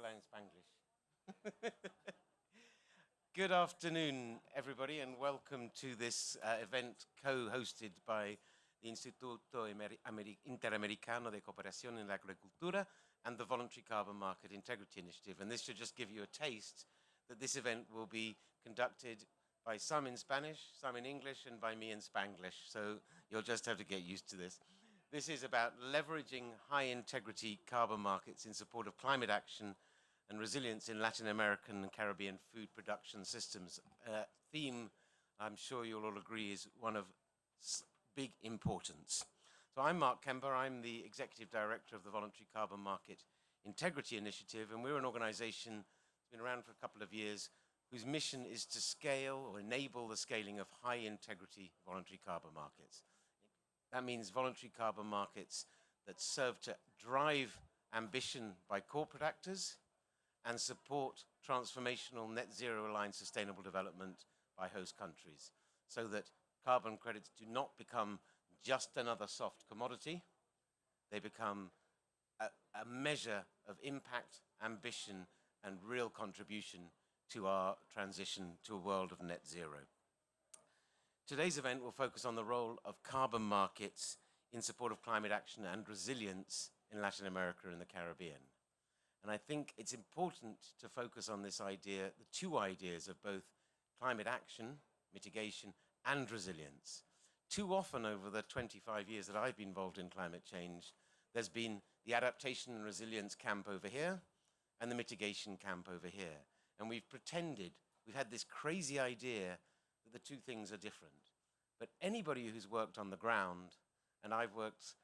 hablar en Spanglish. Good afternoon, everybody, and welcome to this event co-hosted by the Instituto Interamericano de Cooperación en la Agricultura and the Voluntary Carbon Market Integrity Initiative. And this should just give you a taste that this event will be conducted by some in Spanish, some in English, and by me in Spanglish. So you'll just have to get used to this. This is about leveraging high-integrity carbon markets in support of climate action and resilience in Latin American and Caribbean food production systems. A theme I'm sure you'll all agree is one of big importance. So I'm Mark Kemper. I'm the Executive Director of the Voluntary Carbon Market Integrity Initiative, and we're an organization that's been around for a couple of years whose mission is to scale or enable the scaling of high-integrity voluntary carbon markets. That means voluntary carbon markets that serve to drive ambition by corporate actors and support transformational net zero aligned sustainable development by host countries, so that carbon credits do not become just another soft commodity. They become a measure of impact, ambition, and real contribution to our transition to a world of net zero. Today's event will focus on the role of carbon markets in support of climate action and resilience in Latin America and the Caribbean. And I think it's important to focus on this idea, the two ideas of both climate action, mitigation, and resilience. Too often over the 25 years that I've been involved in climate change, there's been the adaptation and resilience camp over here and the mitigation camp over here. And we've had this crazy idea that the two things are different. But anybody who's worked on the ground, and I've worked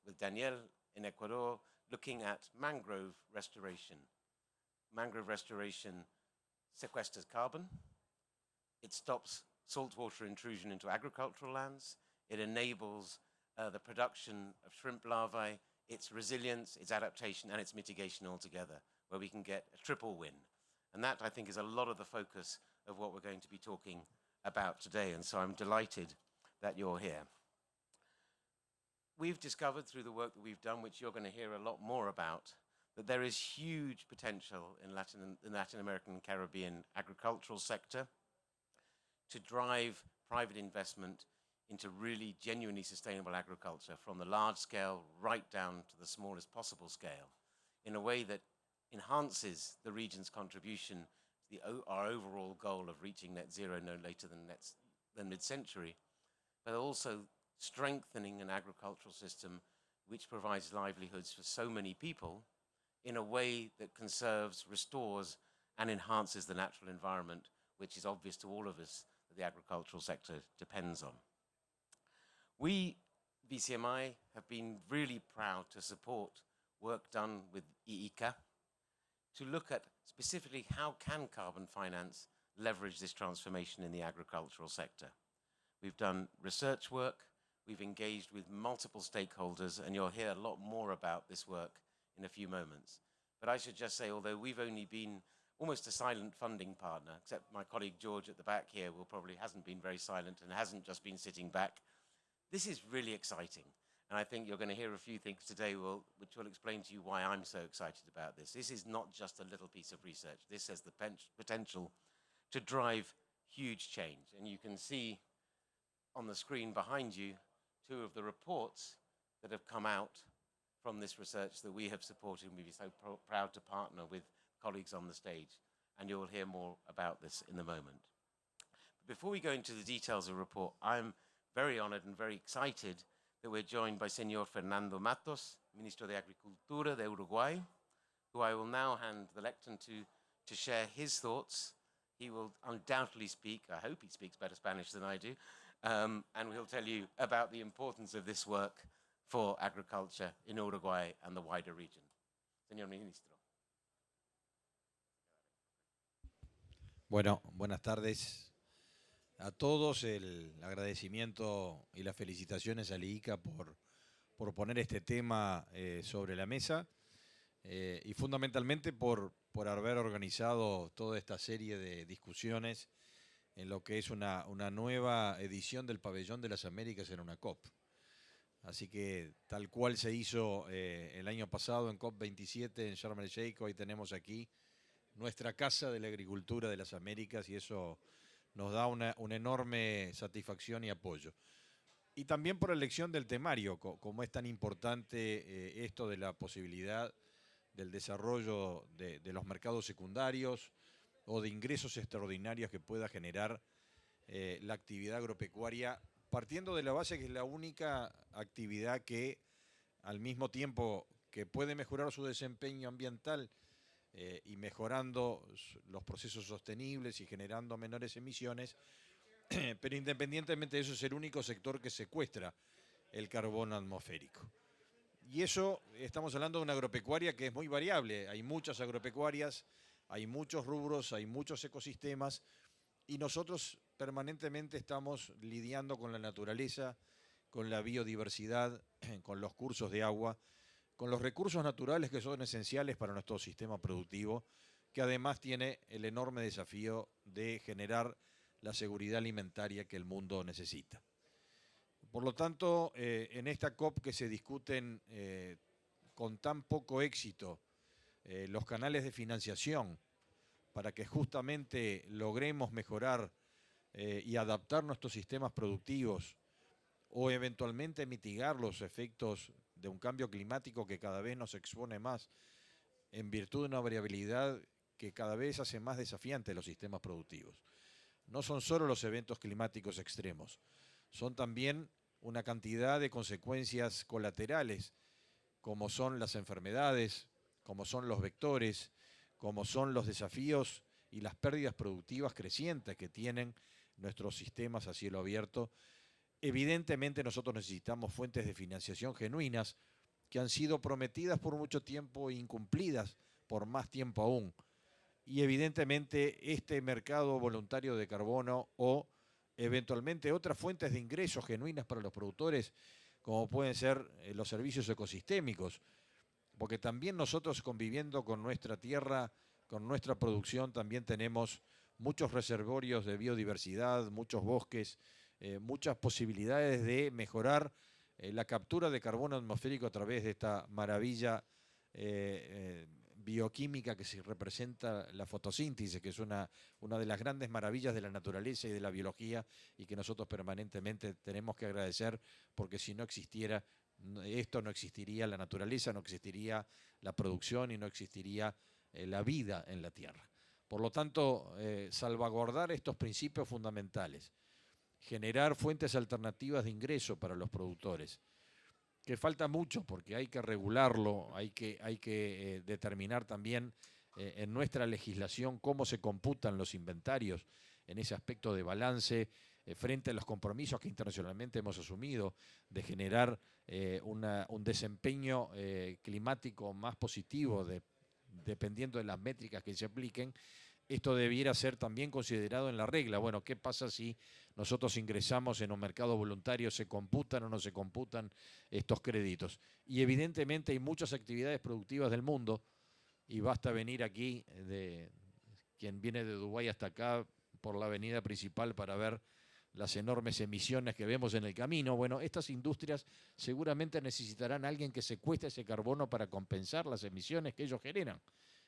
with Daniel in Ecuador, looking at mangrove restoration. Mangrove restoration sequesters carbon. It stops saltwater intrusion into agricultural lands. It enables the production of shrimp larvae, its resilience, its adaptation, and its mitigation altogether, where we can get a triple win. And that, I think, is a lot of the focus of what we're going to be talking about today. And so I'm delighted that you're here. We've discovered through the work that we've done, which you're going to hear a lot more about, that there is huge potential in Latin American and Caribbean agricultural sector to drive private investment into really genuinely sustainable agriculture, from the large scale right down to the smallest possible scale, in a way that enhances the region's contribution to our overall goal of reaching net zero no later than mid-century, but also strengthening an agricultural system which provides livelihoods for so many people in a way that conserves, restores, and enhances the natural environment, which is obvious to all of us that the agricultural sector depends on. We, VCMI, have been really proud to support work done with IICA to look at specifically how can carbon finance leverage this transformation in the agricultural sector. We've done research work, we've engaged with multiple stakeholders, and you'll hear a lot more about this work in a few moments. But I should just say, although we've only been almost a silent funding partner, except my colleague George at the back here hasn't been very silent and hasn't just been sitting back, this is really exciting. And I think you're going to hear a few things today which will explain to you why I'm so excited about this. This is not just a little piece of research. This has the potential to drive huge change. And you can see on the screen behind you two of the reports that have come out from this research that we have supported, and we'd be so proud to partner with colleagues on the stage. And you will hear more about this in a moment. But before we go into the details of the report, I'm very honored and very excited that we're joined by Senor Fernando Matos, Ministro de Agricultura de Uruguay, who I will now hand the lectern to share his thoughts. He will undoubtedly speak, I hope he speaks better Spanish than I do, and he'll tell you about the importance of this work for agriculture in Uruguay and the wider region. Señor Ministro. Bueno, buenas tardes a todos. El agradecimiento y las felicitaciones a IICA por poner este tema sobre la mesa y fundamentalmente por haber organizado toda esta serie de discusiones en lo que es una nueva edición del Pabellón de las Américas en una COP. Así que tal cual se hizo el año pasado en COP27 en Sharm el Sheikh, hoy tenemos aquí nuestra Casa de la Agricultura de las Américas y eso nos da una enorme satisfacción y apoyo. Y también por elección del temario, como es tan importante esto de la posibilidad del desarrollo de los mercados secundarios o de ingresos extraordinarios que pueda generar la actividad agropecuaria, partiendo de la base que es la única actividad que al mismo tiempo que puede mejorar su desempeño ambiental y mejorando los procesos sostenibles y generando menores emisiones, pero independientemente de eso es el único sector que secuestra el carbono atmosférico. Y eso, estamos hablando de una agropecuaria que es muy variable, hay muchas agropecuarias, hay muchos rubros, hay muchos ecosistemas, y nosotros permanentemente estamos lidiando con la naturaleza, con la biodiversidad, con los cursos de agua, con los recursos naturales que son esenciales para nuestro sistema productivo, que además tiene el enorme desafío de generar la seguridad alimentaria que el mundo necesita. Por lo tanto, en esta COP que se discuten con tan poco éxito los canales de financiación para que justamente logremos mejorar y adaptar nuestros sistemas productivos o eventualmente mitigar los efectos de un cambio climático que cada vez nos expone más en virtud de una variabilidad que cada vez hace más desafiante los sistemas productivos. No son solo los eventos climáticos extremos, son también una cantidad de consecuencias colaterales, como son las enfermedades, como son los vectores, como son los desafíos y las pérdidas productivas crecientes que tienen nuestros sistemas a cielo abierto. Evidentemente nosotros necesitamos fuentes de financiación genuinas que han sido prometidas por mucho tiempo e incumplidas por más tiempo aún. Y evidentemente este mercado voluntario de carbono o eventualmente otras fuentes de ingresos genuinas para los productores, como pueden ser los servicios ecosistémicos, porque también nosotros conviviendo con nuestra tierra, con nuestra producción, también tenemos muchos reservorios de biodiversidad, muchos bosques, muchas posibilidades de mejorar la captura de carbono atmosférico a través de esta maravilla bioquímica que se representa la fotosíntesis, que es una de las grandes maravillas de la naturaleza y de la biología y que nosotros permanentemente tenemos que agradecer, porque si no existiera esto, no existiría la naturaleza, no existiría la producción y no existiría la vida en la Tierra. Por lo tanto, salvaguardar estos principios fundamentales, generar fuentes alternativas de ingreso para los productores, que falta mucho porque hay que regularlo, hay que determinar también en nuestra legislación cómo se computan los inventarios en ese aspecto de balance frente a los compromisos que internacionalmente hemos asumido de generar un desempeño climático más positivo dependiendo de las métricas que se apliquen. Esto debiera ser también considerado en la regla. Bueno, ¿qué pasa si nosotros ingresamos en un mercado voluntario? ¿Se computan o no se computan estos créditos? Y evidentemente hay muchas actividades productivas del mundo, y basta venir aquí, quien viene de Dubái hasta acá, por la avenida principal para ver las enormes emisiones que vemos en el camino. Bueno, estas industrias seguramente necesitarán a alguien que secuestre ese carbono para compensar las emisiones que ellos generan.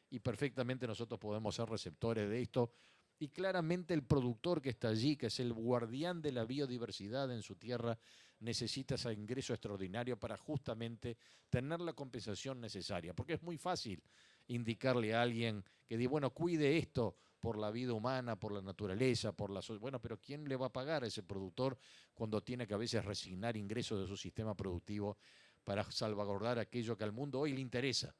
Y perfectamente nosotros podemos ser receptores de esto. Y claramente el productor que está allí, que es el guardián de la biodiversidad en su tierra, necesita ese ingreso extraordinario para justamente tener la compensación necesaria. Porque es muy fácil indicarle a alguien que diga, bueno, cuide esto por la vida humana, por la naturaleza, bueno, pero ¿quién le va a pagar a ese productor cuando tiene que a veces resignar ingresos de su sistema productivo para salvaguardar aquello que al mundo hoy le interesa?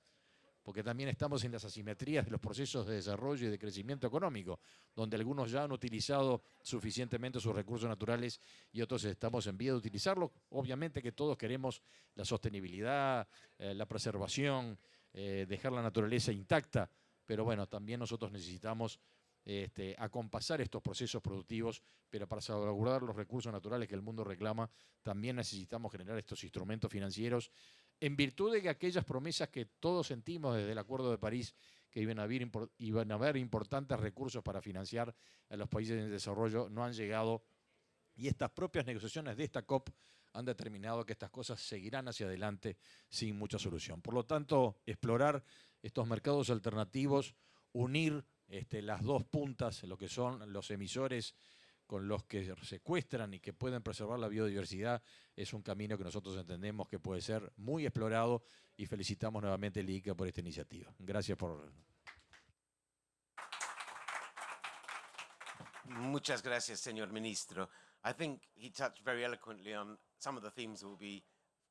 Porque también estamos en las asimetrías de los procesos de desarrollo y de crecimiento económico, donde algunos ya han utilizado suficientemente sus recursos naturales y otros estamos en vía de utilizarlos. Obviamente que todos queremos la sostenibilidad, la preservación, dejar la naturaleza intacta, pero bueno, también nosotros necesitamos acompasar estos procesos productivos, pero para salvaguardar los recursos naturales que el mundo reclama, también necesitamos generar estos instrumentos financieros en virtud de que aquellas promesas que todos sentimos desde el Acuerdo de París, que iban a haber importantes recursos para financiar a los países en desarrollo, no han llegado Y estas propias negociaciones de esta COP han determinado que estas cosas seguirán hacia adelante sin mucha solución. Por lo tanto, explorar estos mercados alternativos, unir las dos puntas, lo que son los emisores con los que secuestran y que pueden preservar la biodiversidad, es un camino que nosotros entendemos que puede ser muy explorado y felicitamos nuevamente al ICA por esta iniciativa. Gracias por... Muchas gracias, señor ministro. I think he touched very eloquently on some of the themes we'll be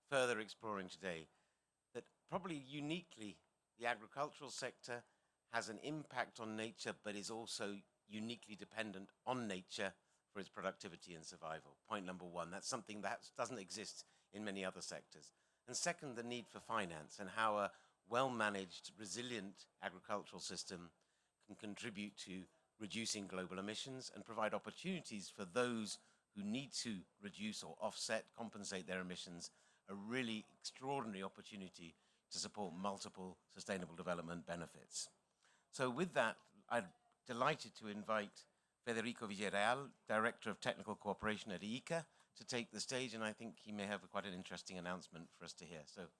further exploring today. That probably uniquely, the agricultural sector has an impact on nature, but is also uniquely dependent on nature for its productivity and survival. Point number one, that's something that doesn't exist in many other sectors. And second, the need for finance and how a well-managed, resilient agricultural system can contribute to reducing global emissions and provide opportunities for those who need to reduce or offset, compensate their emissions, a really extraordinary opportunity to support multiple sustainable development benefits. So with that, I'm delighted to invite Federico Villarreal, Director of Technical Cooperation at ICA, to take the stage, and I think he may have quite an interesting announcement for us to hear. So, over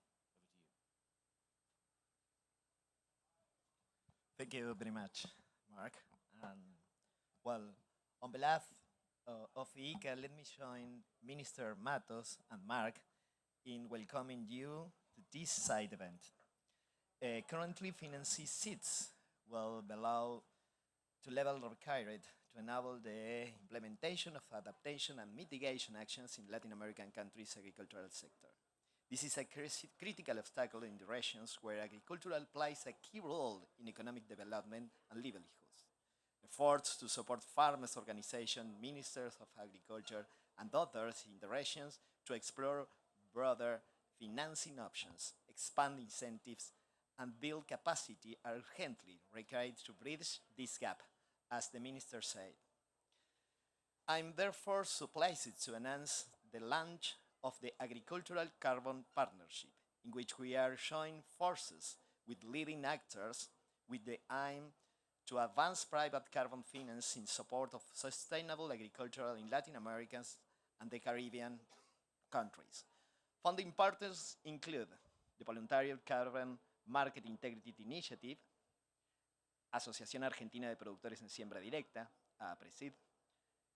to you. Thank you very much, Mark. Well, on behalf of ICA, let me join Minister Matos and Mark in welcoming you to this side event. Currently, financing seats well below to level required to enable the implementation of adaptation and mitigation actions in Latin American countries' agricultural sector. This is a critical obstacle in the regions where agriculture plays a key role in economic development and livelihoods. Efforts to support farmers' organizations, ministers of agriculture, and others in the regions to explore broader financing options, expand incentives, and build capacity are urgently required to bridge this gap, as the minister said. I'm therefore so pleased to announce the launch of the Agricultural Carbon Partnership, in which we are joining forces with leading actors with the aim to advance private carbon finance in support of sustainable agriculture in Latin America and the Caribbean countries. Funding partners include the Voluntary Carbon Market Integrity Initiative, Asociación Argentina de Productores en Siembra Directa, APRESID,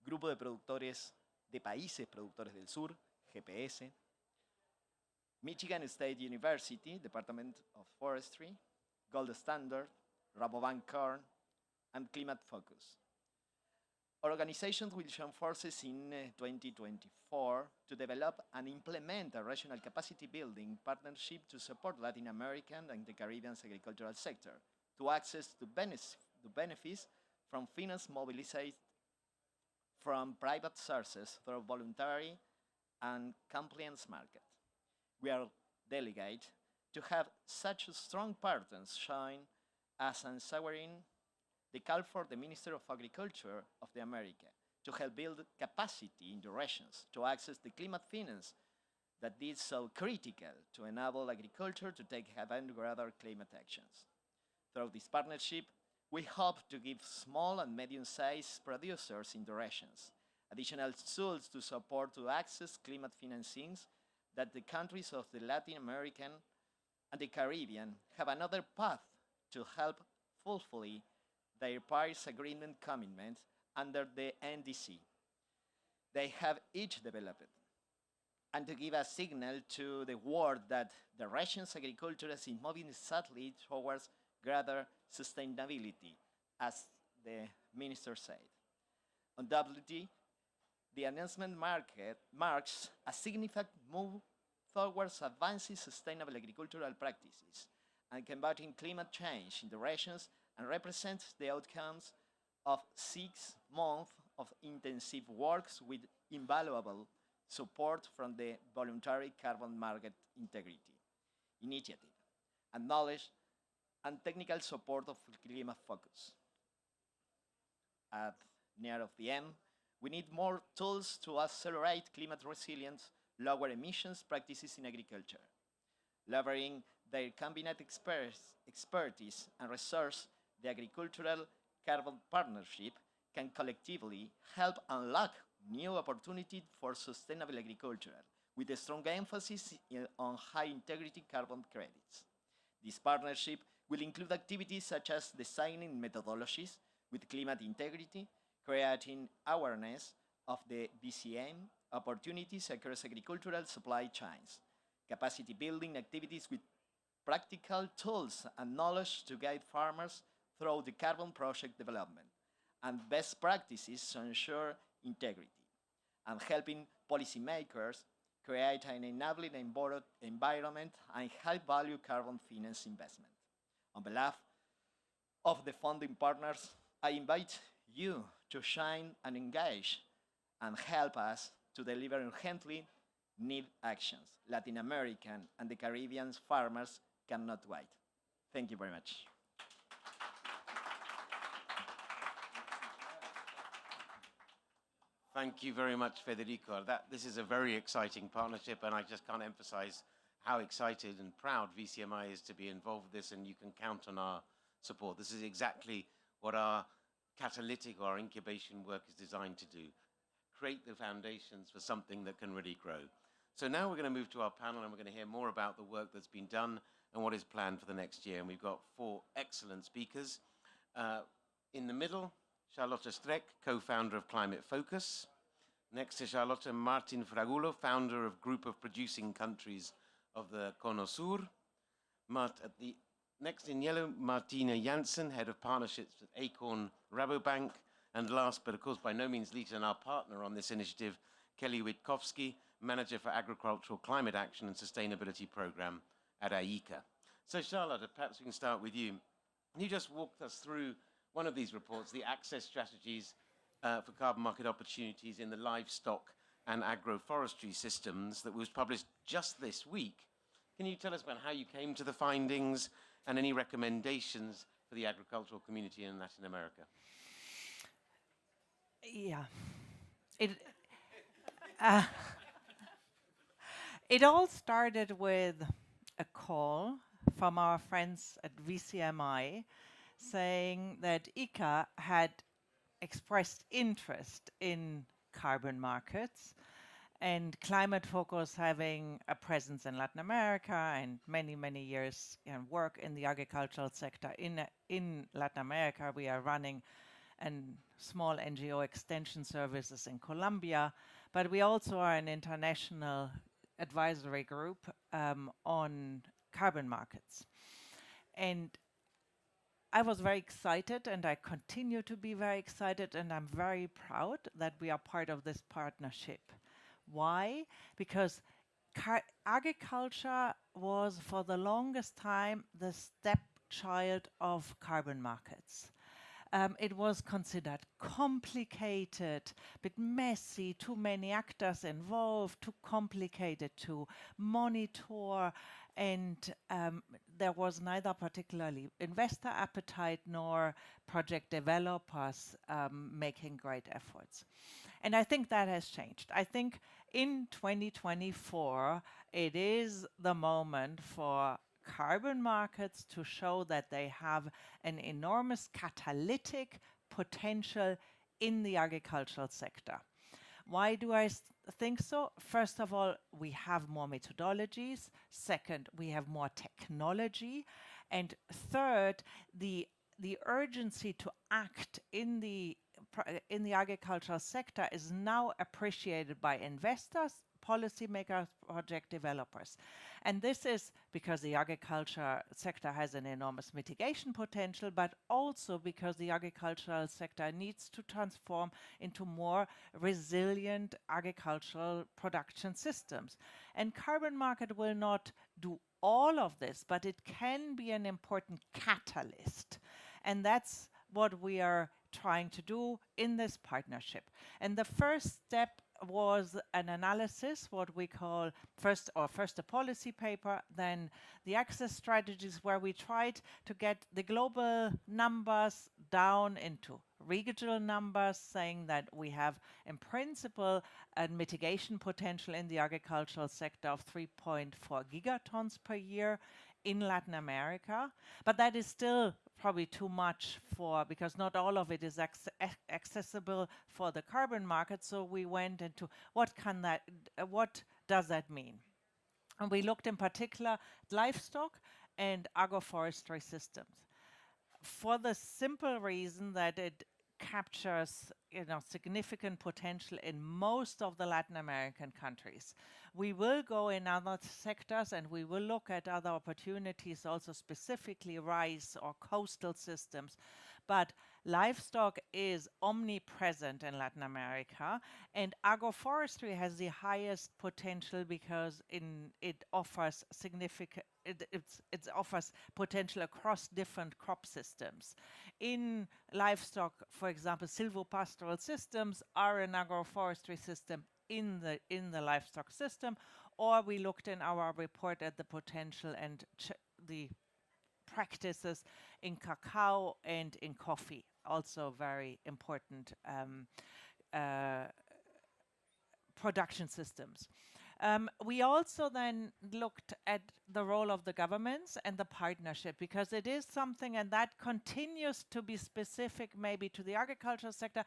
Grupo de Productores de Países Productores del Sur, GPS, Michigan State University, Department of Forestry, Gold Standard, Rabobank Corn, and Climate Focus. Our organizations will join forces in 2024 to develop and implement a regional capacity building partnership to support Latin American and the Caribbean agricultural sector to access to benefits from finance mobilized from private sources through voluntary and compliance market. We are delighted to have such strong partners join us answering the call for the Minister of Agriculture of the America to help build capacity in the regions to access the climate finance that is so critical to enable agriculture to take avant-garde climate actions. Through this partnership, we hope to give small and medium-sized producers in the regions additional tools to support to access climate financings that the countries of the Latin American and the Caribbean have another path to help fulfill their Paris Agreement commitments under the NDC. They have each developed, and to give a signal to the world that the region's agriculture is moving sadly towards greater sustainability, as the minister said. Undoubtedly, the announcement marks a significant move towards advancing sustainable agricultural practices and combating climate change in the regions, and represents the outcomes of 6 months of intensive works with invaluable support from the Voluntary Carbon Market Integrity Initiative, and knowledge and technical support of Climate Focus. At near of the end, we need more tools to accelerate climate resilience, lower emissions practices in agriculture. Leveraging their combined expertise and resource, the Agricultural Carbon Partnership can collectively help unlock new opportunity for sustainable agriculture, with a strong emphasis on high-integrity carbon credits. This partnership will include activities such as designing methodologies with climate integrity, creating awareness of the VCM opportunities across agricultural supply chains, capacity building activities with practical tools and knowledge to guide farmers through the carbon project development, and best practices to ensure integrity, and helping policymakers create an enabling environment and high-value carbon finance investment. On behalf of the funding partners, I invite you to shine and engage and help us to deliver urgently need actions. Latin American and the Caribbean farmers cannot wait. Thank you very much. Thank you very much, Federico. This is a very exciting partnership, and I just can't emphasize how excited and proud VCMI is to be involved with this, and you can count on our support. This is exactly what our catalytic or our incubation work is designed to do. Create the foundations for something that can really grow. So now we're going to move to our panel, and we're going to hear more about the work that's been done and what is planned for the next year. And we've got 4 excellent speakers. In the middle, Charlotte Streck, co-founder of Climate Focus. Next to Charlotte, Martin Fragulo, founder of Group of Producing Countries of the Cono Sur. Next in yellow, Martina Janssen, head of partnerships at Acorn Rabobank. And last, but of course by no means least, and our partner on this initiative, Kelly Witkowski, manager for Agricultural Climate Action and Sustainability Program at AICA. So Charlotte, perhaps we can start with you. Can you just walk us through one of these reports, the access strategies for carbon market opportunities in the livestock and agroforestry systems that was published just this week? Can you tell us about how you came to the findings and any recommendations for the agricultural community in Latin America? Yeah. It all started with a call from our friends at VCMI saying that ICA had expressed interest in carbon markets, and Climate Focus having a presence in Latin America and many, many years work in the agricultural sector in Latin America. We are running a small NGO extension services in Colombia, but we also are an international advisory group on carbon markets. And I was very excited, and I continue to be very excited, and I'm very proud that we are part of this partnership. Why? Because agriculture was for the longest time the stepchild of carbon markets. It was considered complicated, a bit messy, too many actors involved, too complicated to monitor, and there was neither particularly investor appetite nor project developers making great efforts. And I think that has changed. I think in 2024, it is the moment for carbon markets to show that they have an enormous catalytic potential in the agricultural sector. Why do I think so? First of all, we have more methodologies. Second, we have more technology. And third, the urgency to act in the agricultural sector is now appreciated by investors, policymakers, project developers. And this is because the agriculture sector has an enormous mitigation potential, but also because the agricultural sector needs to transform into more resilient agricultural production systems. And carbon market will not do all of this, but it can be an important catalyst. And that's what we are trying to do in this partnership. And the first step was an analysis, what we call first a policy paper, then the access strategies, where we tried to get the global numbers down into regional numbers, saying that we have in principle a mitigation potential in the agricultural sector of 3.4 gigatons per year in Latin America, but that is still probably too much for, because not all of it is accessible for the carbon market. So we went into what does that mean? And we looked in particular at livestock and agroforestry systems, for the simple reason that it captures, significant potential in most of the Latin American countries. We will go in other sectors and we will look at other opportunities, also specifically rice or coastal systems. But livestock is omnipresent in Latin America, and agroforestry has the highest potential because it offers significant, it offers potential across different crop systems. In livestock, for example, silvopastoral systems are an agroforestry system in the livestock system, or we looked in our report at the potential and the practices in cacao and in coffee, also very important production systems. We also then looked at the role of the governments and the partnership, because it is something, and that continues to be specific maybe to the agricultural sector.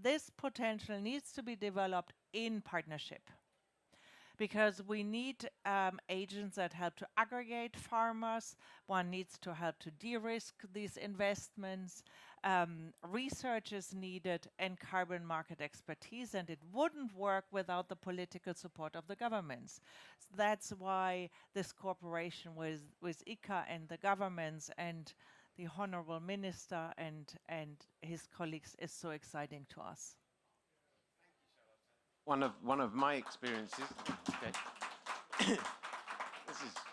This potential needs to be developed in partnership, because we need agents that help to aggregate farmers. One needs to help to de-risk these investments. Research is needed and carbon market expertise, and it wouldn't work without the political support of the governments. So that's why this cooperation with ICA and the governments and the Honorable Minister and his colleagues is so exciting to us. One of my experiences. Okay.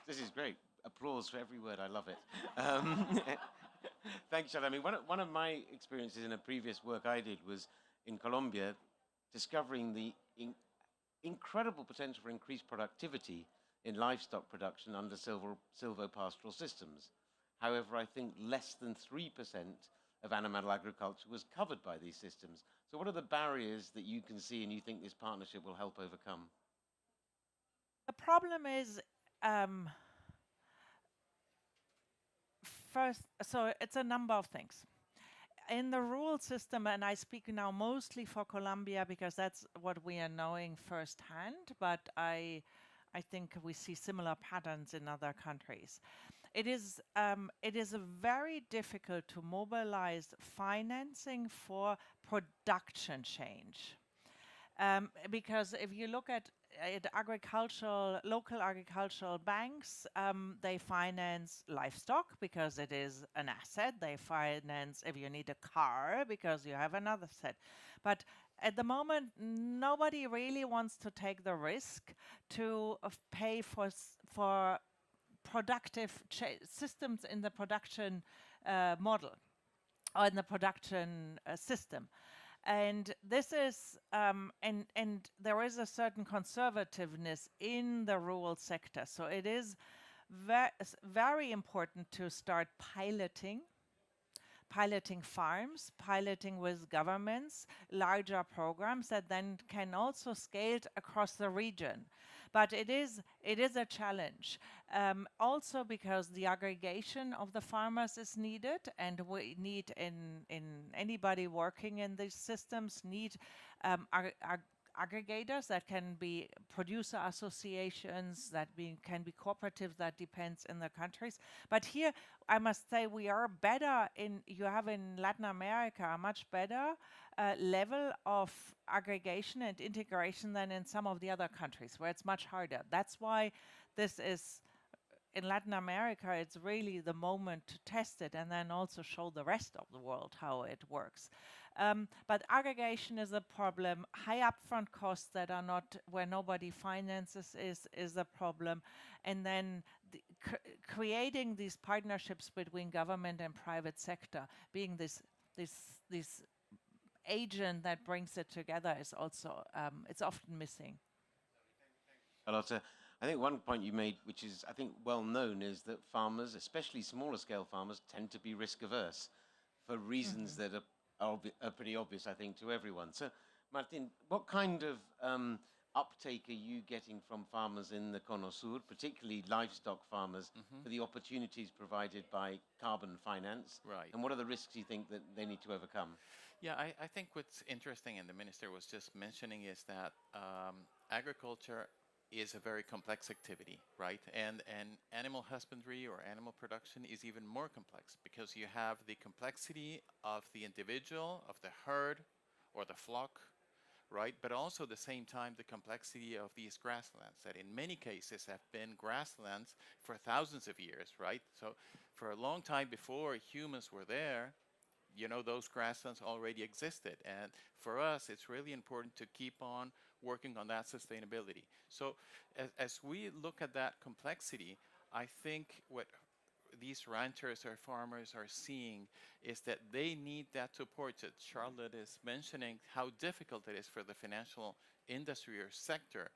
this is great. Applause for every word. I love it. Thanks, Charlotte. I mean, one of my experiences in a previous work I did was in Colombia, discovering the incredible potential for increased productivity in livestock production under silvopastoral systems. However, I think less than 3% of animal agriculture was covered by these systems. So what are the barriers that you can see and you think this partnership will help overcome? The problem is, first, so it's a number of things. In the rural system, and I speak now mostly for Colombia because that's what we are knowing firsthand, but I think we see similar patterns in other countries. It is very difficult to mobilize financing for production change. Because if you look at local agricultural banks, they finance livestock because it is an asset. They finance if you need a car because you have another set. But at the moment, nobody really wants to take the risk to pay for productive systems in the production model or in the production system. And this is, and there is a certain conservativeness in the rural sector. So it is very important to start piloting farms, piloting with governments, larger programs that then can also scale across the region. But it is a challenge, also because the aggregation of the farmers is needed, and we need in anybody working in these systems need aggregators that can be producer associations, that can be cooperatives, that depends in the countries. But here, I must say, we are better you have in Latin America a much better level of aggregation and integration than in some of the other countries where it's much harder. That's why this is, in Latin America, it's really the moment to test it and then also show the rest of the world how it works. But aggregation is a problem. High upfront costs that are not where nobody finances is a problem. And then creating these partnerships between government and private sector, being this agent that brings it together, is also it's often missing. Charlotte, I think one point you made, which is I think well known, is that farmers, especially smaller scale farmers, tend to be risk averse for reasons that are pretty obvious, I think, to everyone. So, Martin, what kind of uptake are you getting from farmers in the Cono Sur, particularly livestock farmers, for the opportunities provided by carbon finance? Right. And what are the risks you think that they need to overcome? Yeah, I think what's interesting, and the minister was just mentioning, is that agriculture is a very complex activity, right? And animal husbandry or animal production is even more complex because you have the complexity of the individual, of the herd or the flock, right? But also at the same time, the complexity of these grasslands that in many cases have been grasslands for thousands of years, right? So for a long time before humans were there, you know, those grasslands already existed. And for us, it's really important to keep on working on that sustainability. So as we look at that complexity, I think what these ranchers or farmers are seeing is that they need that support. That Charlotte is mentioning how difficult it is for the financial industry or sector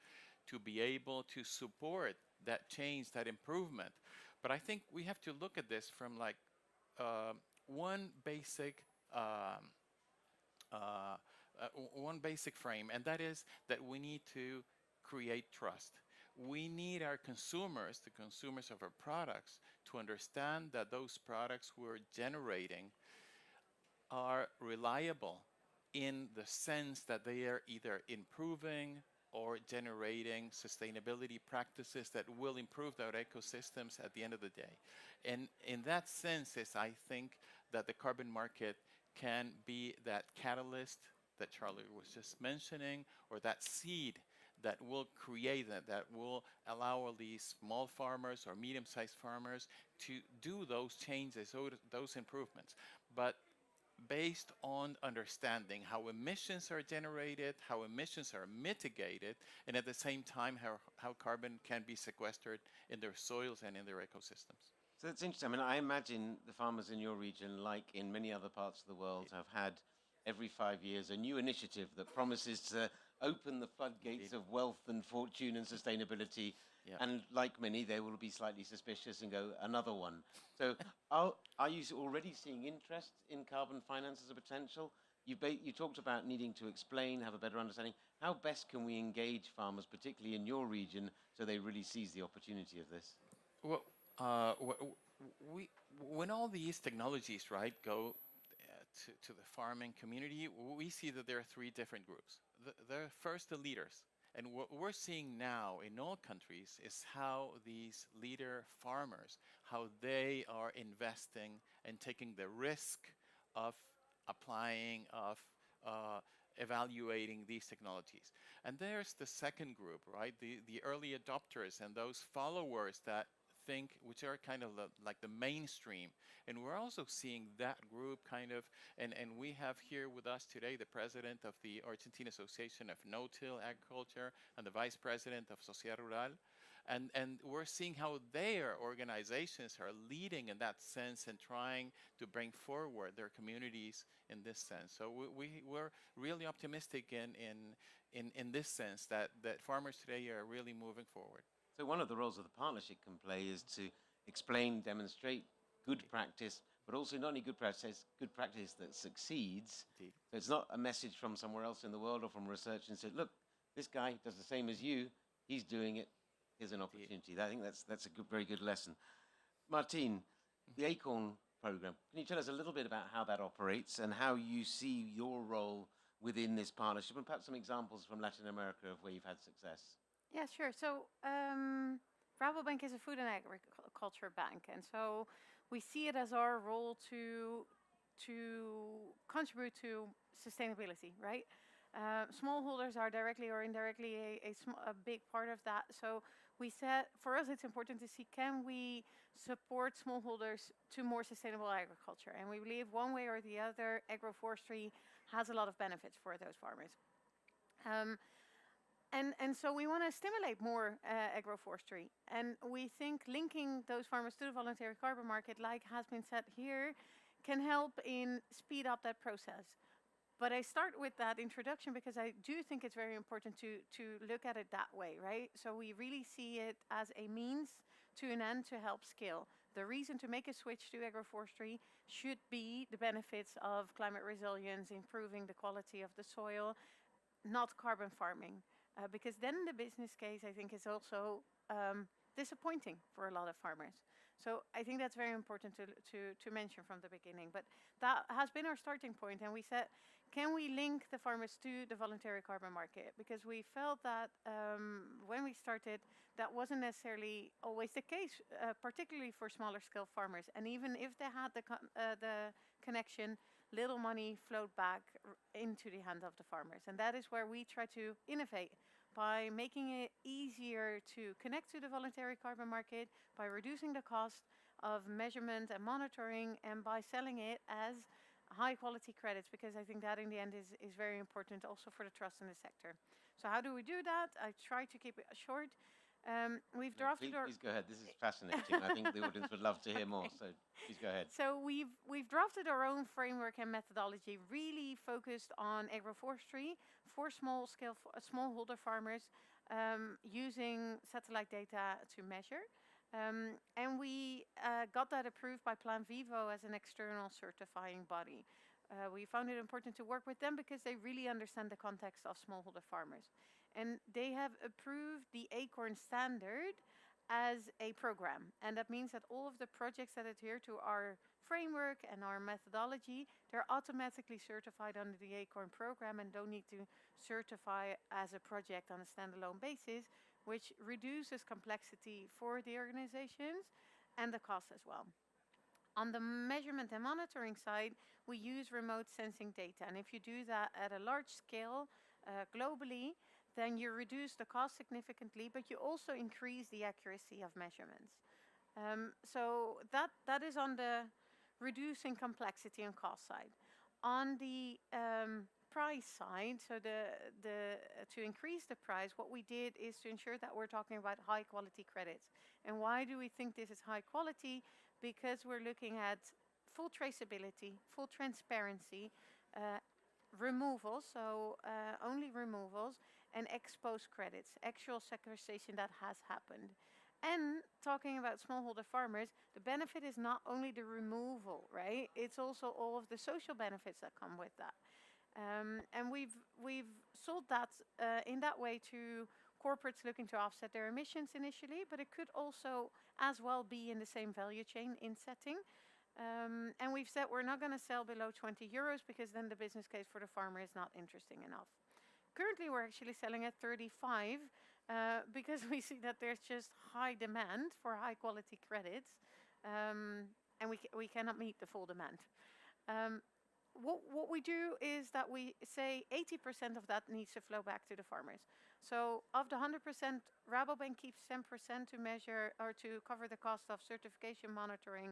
to be able to support that change, that improvement. But I think we have to look at this from like one basic frame, and that is that we need to create trust. We need our consumers, the consumers of our products, to understand that those products we're generating are reliable in the sense that they are either improving or generating sustainability practices that will improve our ecosystems at the end of the day. And in that sense, I think that the carbon market can be that catalyst that Charlie was just mentioning, or that seed that will create that will allow all these small farmers or medium-sized farmers to do those changes, those improvements. But based on understanding how emissions are generated, how emissions are mitigated, and at the same time how carbon can be sequestered in their soils and in their ecosystems. So that's interesting. I mean, I imagine the farmers in your region, like in many other parts of the world, have had every 5 years a new initiative that promises to open the floodgates of wealth and fortune and sustainability. Yeah. And like many, they will be slightly suspicious and go, another one. So are you already seeing interest in carbon finance as a potential? You talked about needing to explain, have a better understanding. How best can we engage farmers, particularly in your region, so they really seize the opportunity of this? Well, when all these technologies, right, go to the farming community, we see that there are three different groups. They're first the leaders. And what we're seeing now in all countries is how these leader farmers, how they are investing and taking the risk of applying, of evaluating these technologies. And there's the second group, right? The early adopters and those followers that think, which are kind of like the mainstream. And we're also seeing that group kind of, and we have here with us today the president of the Argentine Association of No-Till Agriculture and the vice president of Sociedad Rural. And we're seeing how their organizations are leading in that sense and trying to bring forward their communities in this sense. So we're really optimistic in this sense that farmers today are really moving forward. So one of the roles of the partnership can play is to explain, demonstrate good practice, but also not only good practice that succeeds. Indeed. So it's not a message from somewhere else in the world or from research and say, look, this guy does the same as you, he's doing it, here's an opportunity. I think that's a very good lesson. Martin, the ACORN program, can you tell us a little bit about how that operates and how you see your role within this partnership, and perhaps some examples from Latin America of where you've had success? Yeah, sure. So Rabobank is a food and agriculture bank, and so we see it as our role to contribute to sustainability, right? Smallholders are directly or indirectly a big part of that. So we said, for us, it's important to see, can we support smallholders to more sustainable agriculture? And we believe one way or the other, agroforestry has a lot of benefits for those farmers. And so we want to stimulate more agroforestry. And we think linking those farmers to the voluntary carbon market, like has been said here, can help in speed up that process. But I start with that introduction because I do think it's very important to look at it that way, right? So we really see it as a means to an end to help scale. The reason to make a switch to agroforestry should be the benefits of climate resilience, improving the quality of the soil, not carbon farming. because then the business case, I think, is also disappointing for a lot of farmers. So I think that's very important to mention from the beginning. But that has been our starting point, and we said, can we link the farmers to the voluntary carbon market? Because we felt that when we started, that wasn't necessarily always the case, particularly for smaller scale farmers. And even if they had the connection, little money flowed back into the hand of the farmers. And that is where we try to innovate by making it easier to connect to the voluntary carbon market, by reducing the cost of measurement and monitoring, and by selling it as high quality credits, because I think that in the end is very important also for the trust in the sector. So how do we do that? I try to keep it short. We've drafted Please go ahead. This is fascinating. I think the audience would love to hear more. So please go ahead. So we've drafted our own framework and methodology, really focused on agroforestry for smallholder farmers, using satellite data to measure. And we got that approved by Plan Vivo as an external certifying body. We found it important to work with them because they really understand the context of smallholder farmers. And they have approved the Acorn standard as a program. And that means that all of the projects that adhere to our framework and our methodology, they're automatically certified under the Acorn program and don't need to certify as a project on a standalone basis, which reduces complexity for the organizations and the cost as well. On the measurement and monitoring side, we use remote sensing data. And if you do that at a large scale, globally, then you reduce the cost significantly, but you also increase the accuracy of measurements. So that is on the reducing complexity and cost side. On the price side, so to increase the price, what we did is to ensure that we're talking about high quality credits. And why do we think this is high quality? Because we're looking at full traceability, full transparency, removals, so only removals, and ex-post credits, actual sequestration that has happened. And talking about smallholder farmers, the benefit is not only the removal, right? It's also all of the social benefits that come with that. And we've sold that in that way to corporates looking to offset their emissions initially, but it could also as well be in the same value chain in setting. And we've said we're not going to sell below 20 euros because then the business case for the farmer is not interesting enough. Currently, we're actually selling at 35 because we see that there's just high demand for high quality credits, and we cannot meet the full demand. What we do is that we say 80% of that needs to flow back to the farmers. So of the 100%, Rabobank keeps 10% to measure or to cover the cost of certification, monitoring,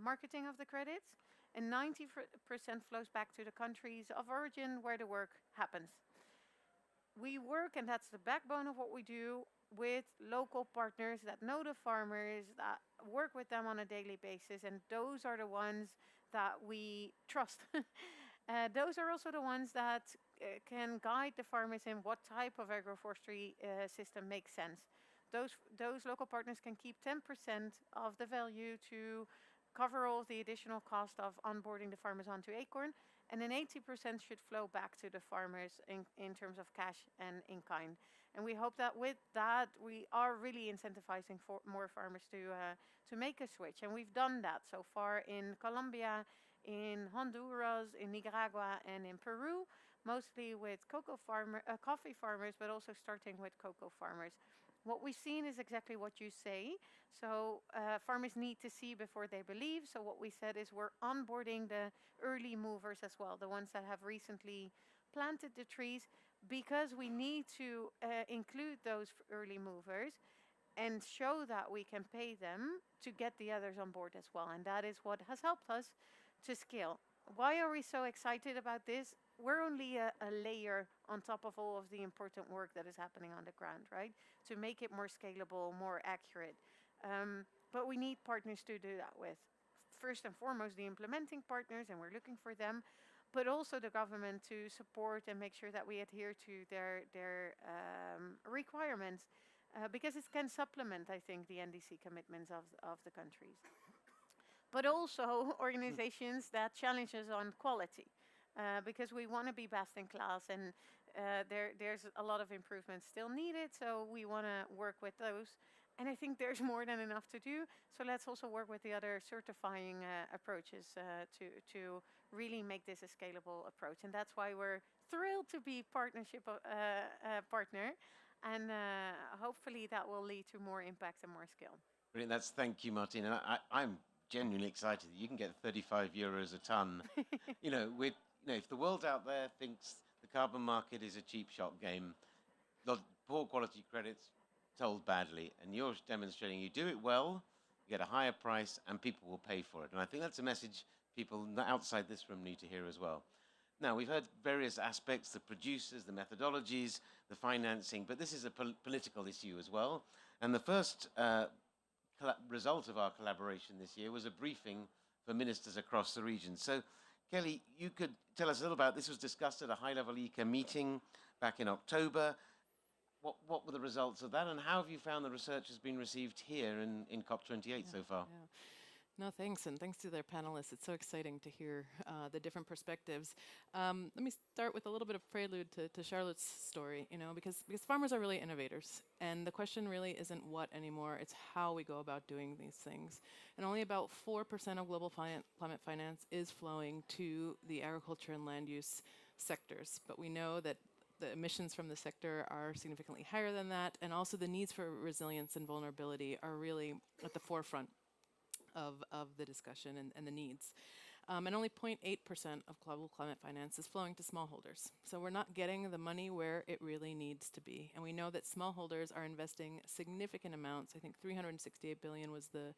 marketing of the credits, and 90% flows back to the countries of origin where the work happens. We work, and that's the backbone of what we do, with local partners that know the farmers, that work with them on a daily basis, and those are the ones that we trust. Those are also the ones that can guide the farmers in what type of agroforestry system makes sense. Those local partners can keep 10% of the value to cover all the additional cost of onboarding the farmers onto Acorn, and then 80% should flow back to the farmers in terms of cash and in kind. And we hope that with that, we are really incentivizing for more farmers to make a switch. And we've done that so far in Colombia, in Honduras, in Nicaragua, and in Peru, mostly with coffee farmers, but also starting with cocoa farmers. What we've seen is exactly what you say. So farmers need to see before they believe. So what we said is we're onboarding the early movers as well, the ones that have recently planted the trees, because we need to include those early movers and show that we can pay them to get the others on board as well. And that is what has helped us to scale. Why are we so excited about this? We're only a layer on top of all of the important work that is happening on the ground, right? To make it more scalable, more accurate. But we need partners to do that with. First and foremost, the implementing partners, and we're looking for them, but also the government to support and make sure that we adhere to their requirements, because it can supplement, I think, the NDC commitments of the countries. But also organizations that challenge us on quality. Because we want to be best in class, and there's a lot of improvements still needed, so we want to work with those. And I think there's more than enough to do. So let's also work with the other certifying approaches to really make this a scalable approach. And that's why we're thrilled to be partnership partner. And hopefully that will lead to more impact and more skill. Brilliant. Thank you, Martin. And I'm genuinely excited that you can get 35 euros a ton. If the world out there thinks the carbon market is a cheap shot game, poor quality credits sold badly, and you're demonstrating you do it well, you get a higher price, and people will pay for it. And I think that's a message people outside this room need to hear as well. Now, we've heard various aspects, the producers, the methodologies, the financing, but this is a political issue as well. And the first result of our collaboration this year was a briefing for ministers across the region. So, Kelly, you could tell us a little about this. Was discussed at a high-level ICA meeting back in October. What were the results of that, and how have you found the research has been received here in COP28 so far? Yeah. No, thanks, and thanks to their panelists. It's so exciting to hear the different perspectives. Let me start with a little bit of prelude to Charlotte's story, because farmers are really innovators, and the question really isn't what anymore, it's how we go about doing these things. And only about 4% of global climate finance is flowing to the agriculture and land use sectors, but we know that the emissions from the sector are significantly higher than that, and also the needs for resilience and vulnerability are really at the forefront of the discussion and the needs. And only 0.8% of global climate finance is flowing to smallholders. So we're not getting the money where it really needs to be. And we know that smallholders are investing significant amounts. I think 368 billion was the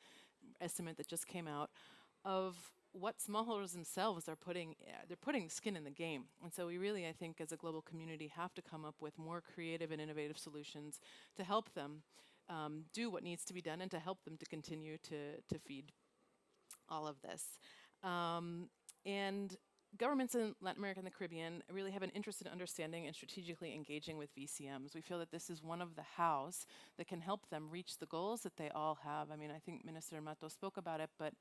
estimate that just came out of what smallholders themselves are putting. They're putting skin in the game. And so we really, I think, as a global community, have to come up with more creative and innovative solutions to help them do what needs to be done and to help them to continue to feed all of this. And governments in Latin America and the Caribbean really have an interest in understanding and strategically engaging with VCMs. We feel that this is one of the hows that can help them reach the goals that they all have. I mean, I think Minister Matos spoke about it, but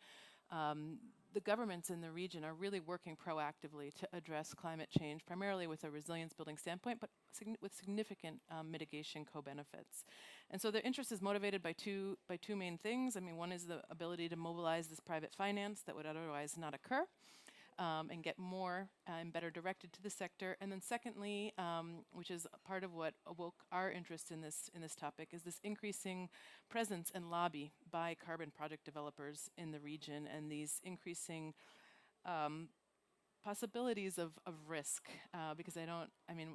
the governments in the region are really working proactively to address climate change, primarily with a resilience building standpoint, but with significant mitigation co-benefits. And so their interest is motivated by two main things. I mean, one is the ability to mobilize this private finance that would otherwise not occur, and get more and better directed to the sector. And then secondly, which is part of what awoke our interest in this topic, is this increasing presence and lobby by carbon project developers in the region, and these increasing possibilities of risk, because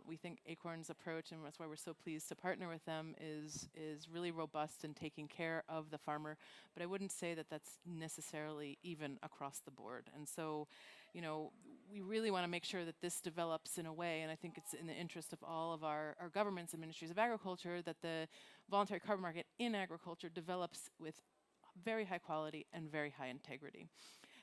we think Acorn's approach, and that's why we're so pleased to partner with them, is really robust in taking care of the farmer, but I wouldn't say that that's necessarily even across the board. And so, we really want to make sure that this develops in a way, and I think it's in the interest of all of our governments and ministries of agriculture, that the voluntary carbon market in agriculture develops with very high quality and very high integrity.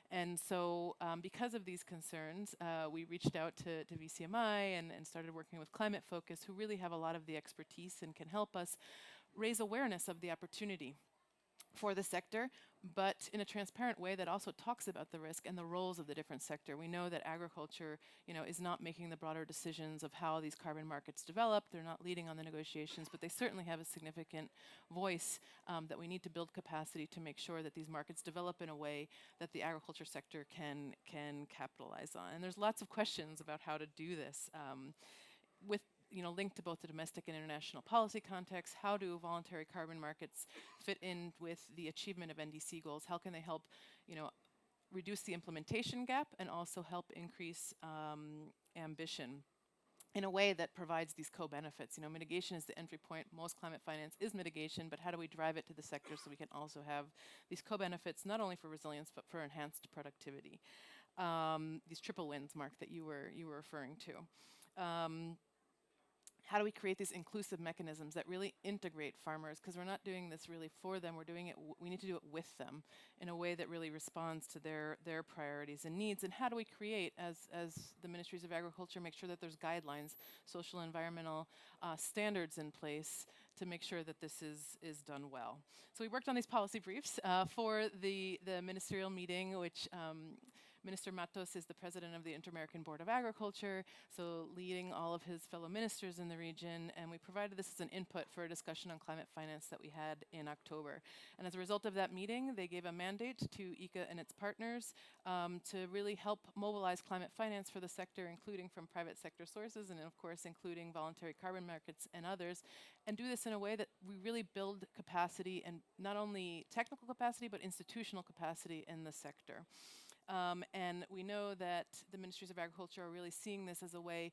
And so because of these concerns, we reached out to VCMI and started working with Climate Focus, who really have a lot of the expertise and can help us raise awareness of the opportunity for the sector, but in a transparent way that also talks about the risk and the roles of the different sector. We know that agriculture, is not making the broader decisions of how these carbon markets develop. They're not leading on the negotiations, but they certainly have a significant voice that we need to build capacity to make sure that these markets develop in a way that the agriculture sector can capitalize on. And there's lots of questions about how to do this with linked to both the domestic and international policy context. How do voluntary carbon markets fit in with the achievement of NDC goals? How can they help, reduce the implementation gap and also help increase ambition in a way that provides these co-benefits? Mitigation is the entry point. Most climate finance is mitigation, but how do we drive it to the sector so we can also have these co-benefits, not only for resilience, but for enhanced productivity? These triple wins, Mark, that you were referring to. How do we create these inclusive mechanisms that really integrate farmers? Because we're not doing this really for them, we're doing it, we need to do it with them in a way that really responds to their priorities and needs. And how do we create, as the Ministries of Agriculture, make sure that there's guidelines, social and environmental standards in place to make sure that this is done well. So we worked on these policy briefs for the ministerial meeting, which Minister Matos is the president of the Inter-American Board of Agriculture, so leading all of his fellow ministers in the region, and we provided this as an input for a discussion on climate finance that we had in October. And as a result of that meeting, they gave a mandate to ICA and its partners to really help mobilize climate finance for the sector, including from private sector sources, and of course including voluntary carbon markets and others, and do this in a way that we really build capacity, and not only technical capacity, but institutional capacity in the sector. And we know that the Ministries of Agriculture are really seeing this as a way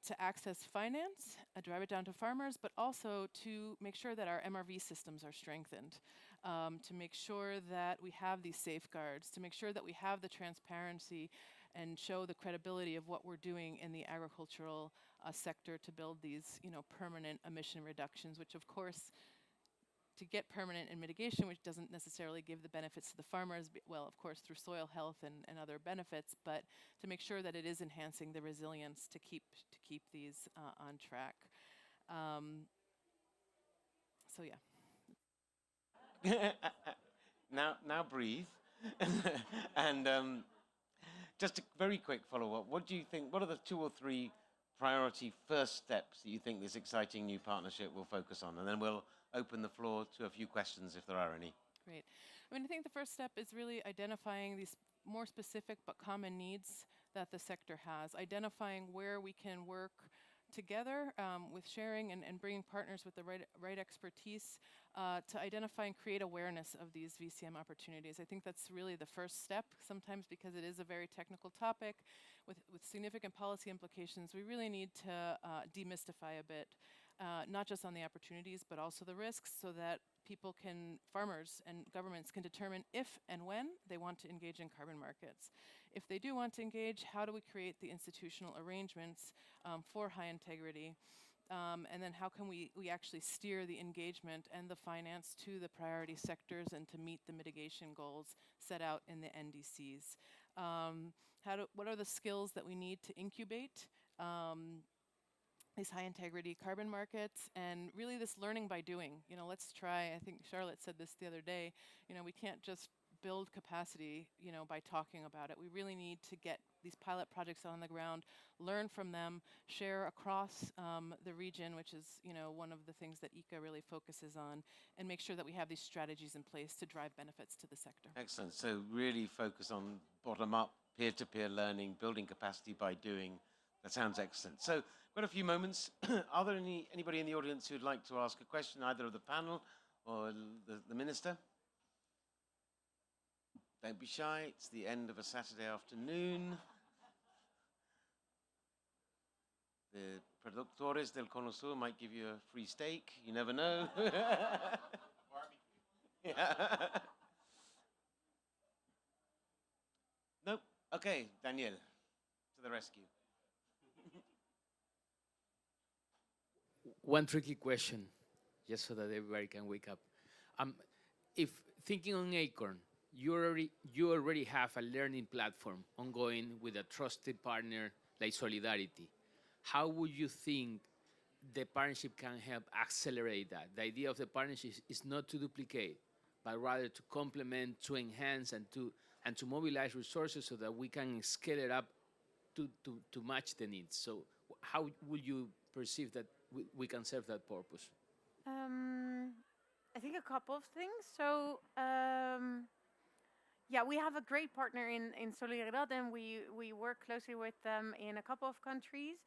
to access finance, drive it down to farmers, but also to make sure that our MRV systems are strengthened, to make sure that we have these safeguards, to make sure that we have the transparency and show the credibility of what we're doing in the agricultural sector to build these, permanent emission reductions, which of course, to get permanent in mitigation, which doesn't necessarily give the benefits to the farmers, well, of course, through soil health and other benefits, but to make sure that it is enhancing the resilience to keep these on track. So yeah. now breathe. And just a very quick follow-up. What do you think, what are the 2 or 3 priority first steps that you think this exciting new partnership will focus on? And then we'll open the floor to a few questions if there are any. Great. I mean, I think the first step is really identifying these more specific but common needs that the sector has, identifying where we can work together with sharing and bringing partners with the right expertise to identify and create awareness of these VCM opportunities. I think that's really the first step, sometimes because it is a very technical topic with significant policy implications. We really need to demystify a bit, not just on the opportunities, but also the risks, so that people can, farmers and governments can determine if and when they want to engage in carbon markets. If they do want to engage, how do we create the institutional arrangements for high integrity? And then how can we actually steer the engagement and the finance to the priority sectors and to meet the mitigation goals set out in the NDCs? What are the skills that we need to incubate these high integrity carbon markets, and really this learning by doing? Let's try, I think Charlotte said this the other day, we can't just build capacity, by talking about it. We really need to get these pilot projects on the ground, learn from them, share across the region, which is, one of the things that ICA really focuses on, and make sure that we have these strategies in place to drive benefits to the sector. Excellent. So really focus on bottom-up, peer-to-peer learning, building capacity by doing. That sounds excellent. So we've got a few moments. Are there anybody in the audience who'd like to ask a question, either of the panel or the minister? Don't be shy. It's the end of a Saturday afternoon. The productores del Cono Sur might give you a free steak. You never know. Yeah. Nope. Okay, Daniel, to the rescue. One tricky question, just so that everybody can wake up. If thinking on Acorn, you already have a learning platform ongoing with a trusted partner like Solidarity. How would you think the partnership can help accelerate that? The idea of the partnership is not to duplicate, but rather to complement, to enhance, and to mobilize resources so that we can scale it up to match the needs. So how would you perceive that we can serve that purpose? I think a couple of things. So, yeah, we have a great partner in Solidaridad, and we work closely with them in a couple of countries.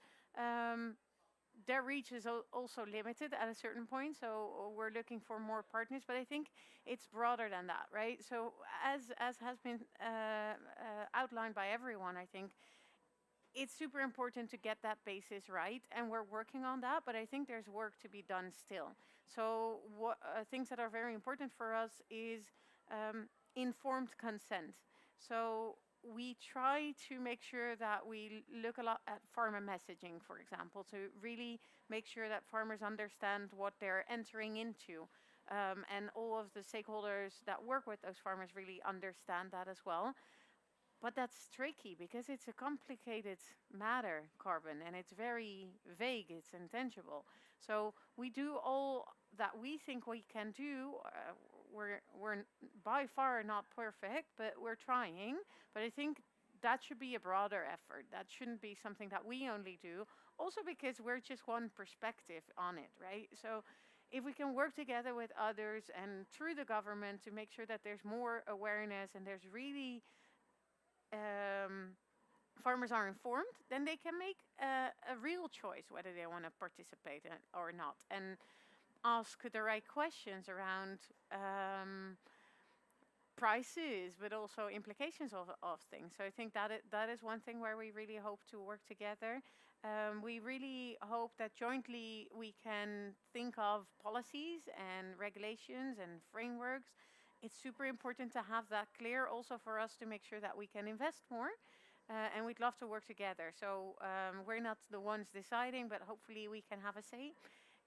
Their reach is also limited at a certain point, so we're looking for more partners. But I think it's broader than that, right? So as has been outlined by everyone, I think it's super important to get that basis right, and we're working on that, but I think there's work to be done still. So things that are very important for us is informed consent. So we try to make sure that we look a lot at farmer messaging, for example, to really make sure that farmers understand what they're entering into. And all of the stakeholders that work with those farmers really understand that as well. But that's tricky because it's a complicated matter, carbon, and it's very vague, it's intangible. So we do all that we think we can do by far not perfect, but we're trying. But I think that should be a broader effort. That shouldn't be something that we only do. Also because we're just one perspective on it, right? So if we can work together with others and through the government to make sure that there's more awareness and there's really farmers are informed, then they can make a real choice whether they want to participate or not, and ask the right questions around prices, but also implications of things. So I think that is one thing where we really hope to work together. We really hope that jointly we can think of policies and regulations and frameworks. It's super important to have that clear also for us to make sure that we can invest more. And we'd love to work together. So we're not the ones deciding, but hopefully we can have a say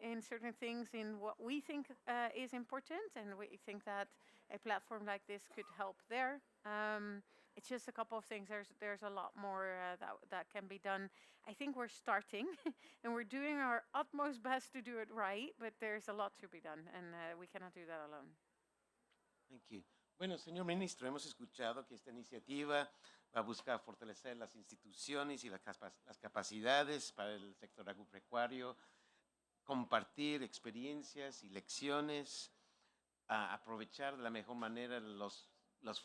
in certain things in what we think is important. And we think that a platform like this could help there. It's just a couple of things. There's a lot more that can be done. I think we're starting and we're doing our utmost best to do it right, but there's a lot to be done and we cannot do that alone. Thank you. Bueno, señor ministro, hemos escuchado que esta iniciativa va a buscar fortalecer las instituciones y las capacidades para el sector agropecuario, compartir experiencias y lecciones, aprovechar de la mejor manera los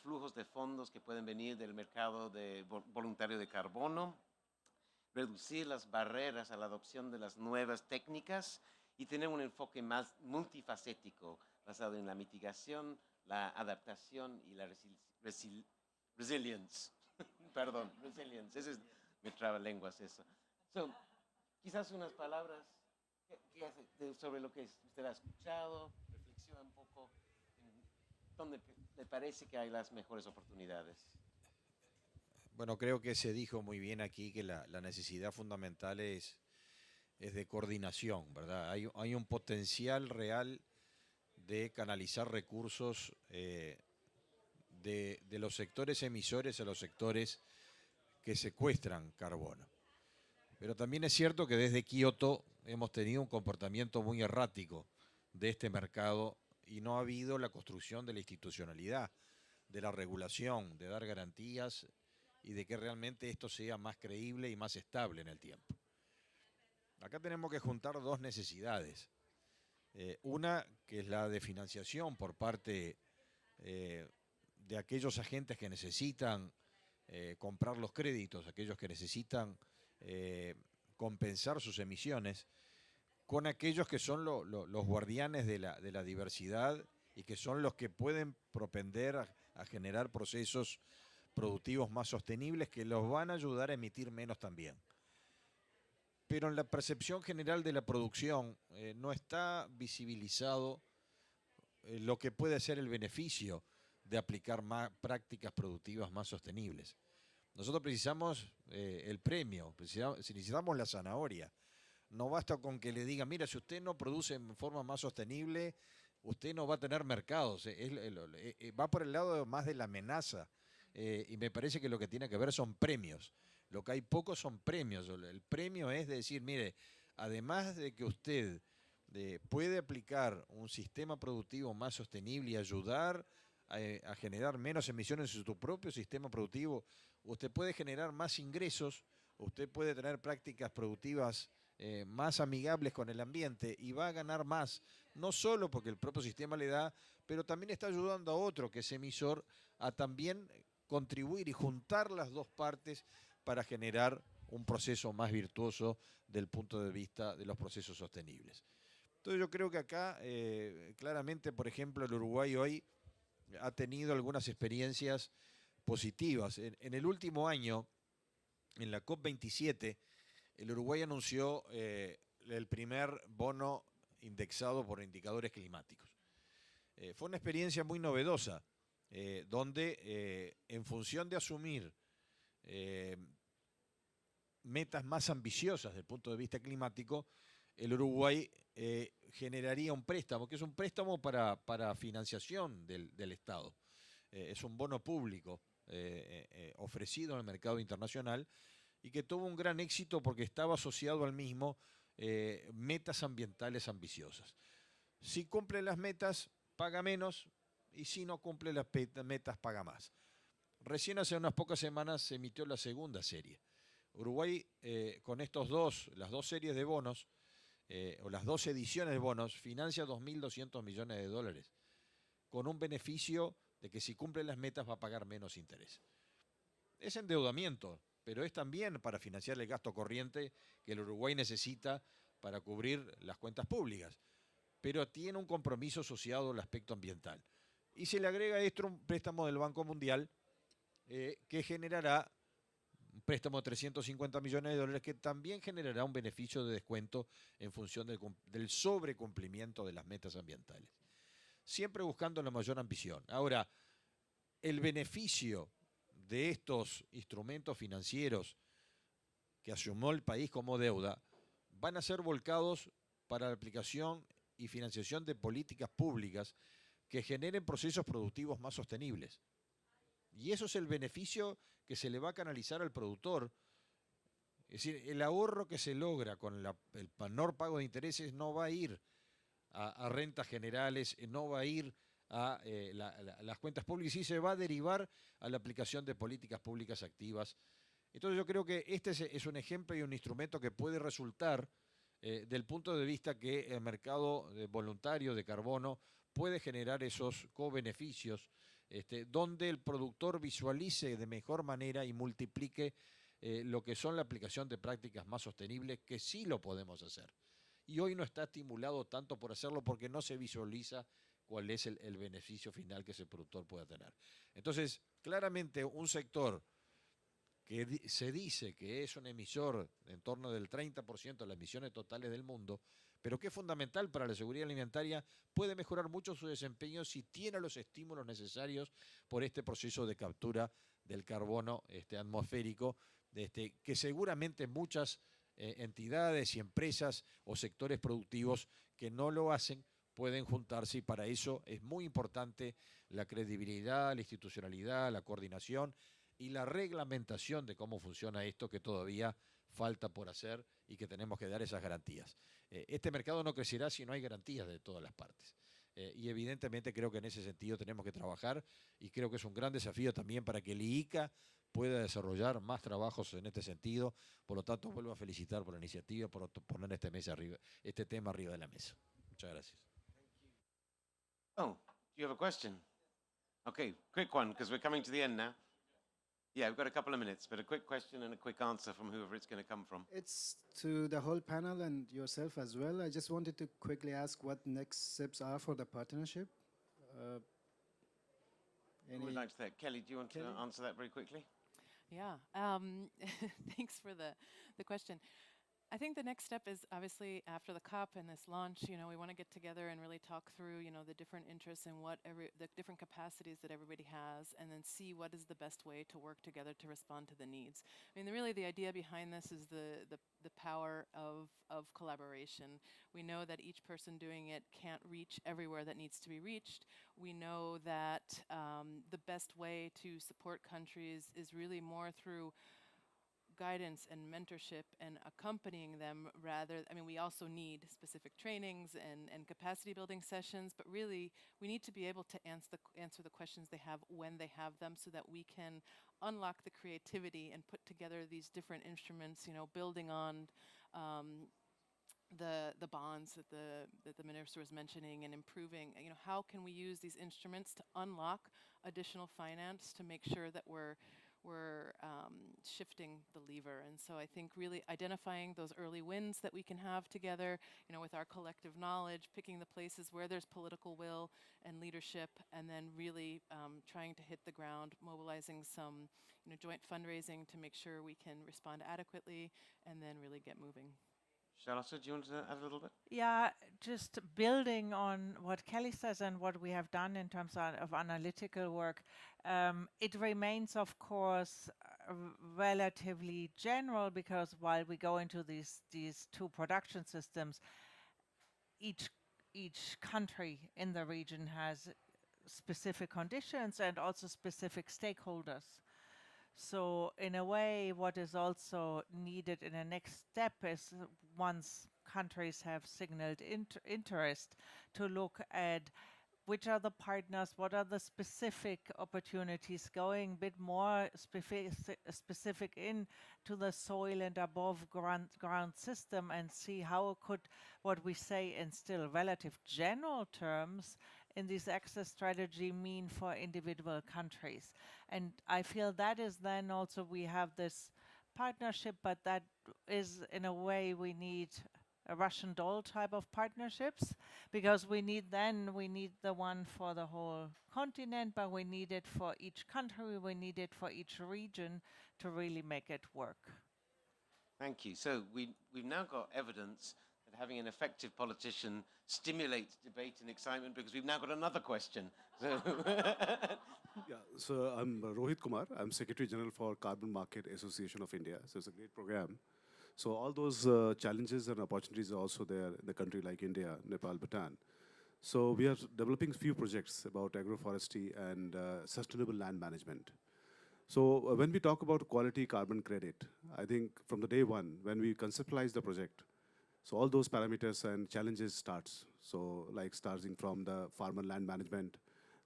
flujos de fondos que pueden venir del mercado voluntario de carbono, reducir las barreras a la adopción de las nuevas técnicas y tener un enfoque más multifacético basado en la mitigación, la adaptación y la resilience. Perdón, resilience. Ese es, me traba lenguas eso. So, quizás unas palabras sobre lo que usted ha escuchado, reflexiona un poco en dónde le parece que hay las mejores oportunidades. Bueno, creo que se dijo muy bien aquí que la necesidad fundamental es de coordinación, ¿verdad? Hay un potencial real de canalizar recursos de los sectores emisores a los sectores que secuestran carbono. Pero también es cierto que desde Kioto hemos tenido un comportamiento muy errático de este mercado y no ha habido la construcción de la institucionalidad, de la regulación, de dar garantías y de que realmente esto sea más creíble y más estable en el tiempo. Acá tenemos que juntar dos necesidades. Una, que es la de financiación por parte de aquellos agentes que necesitan comprar los créditos, aquellos que necesitan compensar sus emisiones, con aquellos que son los guardianes de la diversidad y que son los que pueden propender a generar procesos productivos más sostenibles que los van a ayudar a emitir menos también. Pero en la percepción general de la producción no está visibilizado lo que puede ser el beneficio de aplicar prácticas productivas más sostenibles. Nosotros precisamos el premio, necesitamos la zanahoria. No basta con que le diga, mira, si usted no produce en forma más sostenible, usted no va a tener mercados. Va por el lado más de la amenaza. Y me parece que lo que tiene que ver son premios. Lo que hay poco son premios. El premio es de decir, mire, además de que usted puede aplicar un sistema productivo más sostenible y ayudar a generar menos emisiones en su propio sistema productivo, usted puede generar más ingresos, usted puede tener prácticas productivas más amigables con el ambiente y va a ganar más, no solo porque el propio sistema le da, pero también está ayudando a otro, que es emisor, a también contribuir y juntar las dos partes para generar un proceso más virtuoso del punto de vista de los procesos sostenibles. Entonces yo creo que acá, claramente, por ejemplo, el Uruguay hoy ha tenido algunas experiencias positivas. En el último año, en la COP27, el Uruguay anunció el primer bono indexado por indicadores climáticos. Fue una experiencia muy novedosa, donde en función de asumir metas más ambiciosas desde el punto de vista climático, el Uruguay generaría un préstamo, que es un préstamo para financiación del Estado. Es un bono público ofrecido en el mercado internacional y que tuvo un gran éxito porque estaba asociado al mismo metas ambientales ambiciosas. Si cumple las metas, paga menos, y si no cumple las metas paga más. Recién hace unas pocas semanas se emitió la segunda serie. Uruguay, con las dos series de bonos, o las dos ediciones de bonos, financia 2.200 millones de dólares, con un beneficio de que si cumple las metas va a pagar menos interés. Es endeudamiento, pero es también para financiar el gasto corriente que el Uruguay necesita para cubrir las cuentas públicas, pero tiene un compromiso asociado al aspecto ambiental. Y se le agrega esto un préstamo del Banco Mundial que generará un préstamo de 350 millones de dólares que también generará un beneficio de descuento en función del sobrecumplimiento de las metas ambientales. Siempre buscando la mayor ambición. Ahora, el beneficio de estos instrumentos financieros que asumió el país como deuda van a ser volcados para la aplicación y financiación de políticas públicas que generen procesos productivos más sostenibles. Y eso es el beneficio que se le va a canalizar al productor. Es decir, el ahorro que se logra con el menor pago de intereses no va a ir a rentas generales, no va a ir a las cuentas públicas, y se va a derivar a la aplicación de políticas públicas activas. Entonces yo creo que este es un ejemplo y un instrumento que puede resultar del punto de vista que el mercado voluntario de carbono puede generar esos co-beneficios, donde el productor visualice de mejor manera y multiplique lo que son la aplicación de prácticas más sostenibles, que sí lo podemos hacer. Y hoy no está estimulado tanto por hacerlo porque no se visualiza cuál es el beneficio final que ese productor pueda tener. Entonces, claramente un sector que se dice que es un emisor en torno del 30% de las emisiones totales del mundo, pero que es fundamental para la seguridad alimentaria, puede mejorar mucho su desempeño si tiene los estímulos necesarios por este proceso de captura del carbono atmosférico, que seguramente muchas entidades y empresas o sectores productivos que no lo hacen pueden juntarse, y para eso es muy importante la credibilidad, la institucionalidad, la coordinación y la reglamentación de cómo funciona esto, que todavía falta por hacer y que tenemos que dar esas garantías. Este mercado no crecerá si no hay garantías de todas las partes. Y evidentemente creo que en ese sentido tenemos que trabajar, y creo que es un gran desafío también para que el IICA pueda desarrollar más trabajos en este sentido. Por lo tanto, vuelvo a felicitar por la iniciativa, por poner este tema arriba de la mesa. Muchas gracias. Oh, do you have a question? Okay, quick one, because we're coming to the end now. Yeah, we've got a couple of minutes, but a quick question and a quick answer from whoever it's going to come from. It's to the whole panel and yourself as well. I just wanted to quickly ask what next steps are for the partnership. Who would like to take? Kelly, do you want Kelly? to answer that very quickly? Yeah, thanks for the question. I think the next step is obviously after the COP and this launch, we want to get together and really talk through, the different interests and the different capacities that everybody has, and then see what is the best way to work together to respond to the needs. I mean, really the idea behind this is the power of collaboration. We know that each person doing it can't reach everywhere that needs to be reached. We know that the best way to support countries is really more through guidance and mentorship and accompanying them we also need specific trainings and capacity building sessions, but really we need to be able to answer the questions they have when they have them, so that we can unlock the creativity and put together these different instruments, building on the bonds that the minister was mentioning, and improving, how can we use these instruments to unlock additional finance to make sure that we're shifting the lever. And so I think really identifying those early wins that we can have together, with our collective knowledge, picking the places where there's political will and leadership, and then really trying to hit the ground, mobilizing some joint fundraising to make sure we can respond adequately, and then really get moving. Charlotte, do you want to add a little bit? Yeah, just building on what Kelly says and what we have done in terms of analytical work, it remains, of course, relatively general, because while we go into these two production systems, each country in the region has specific conditions and also specific stakeholders. So in a way, what is also needed in the next step is, once countries have signaled interest, to look at which are the partners, what are the specific opportunities, going a bit more specific in to the soil and above ground system, and see how could what we say in still relative general terms in this access strategy mean for individual countries. And I feel that is then also we have this partnership, but that is in a way we need a Russian doll type of partnerships, because we need the one for the whole continent, but we need it for each country, we need it for each region to really make it work. Thank you. So we've now got evidence that having an effective politician stimulates debate and excitement, because we've now got another question. So Yeah, so I'm Rohit Kumar. I'm Secretary General for Carbon Market Association of India. So it's a great program. So all those challenges and opportunities are also there in a country like India, Nepal, Bhutan. So we are developing a few projects about agroforestry and sustainable land management. So when we talk about quality carbon credit, I think from the day one, when we conceptualize the project, so all those parameters and challenges starts. So like starting from the farmer land management,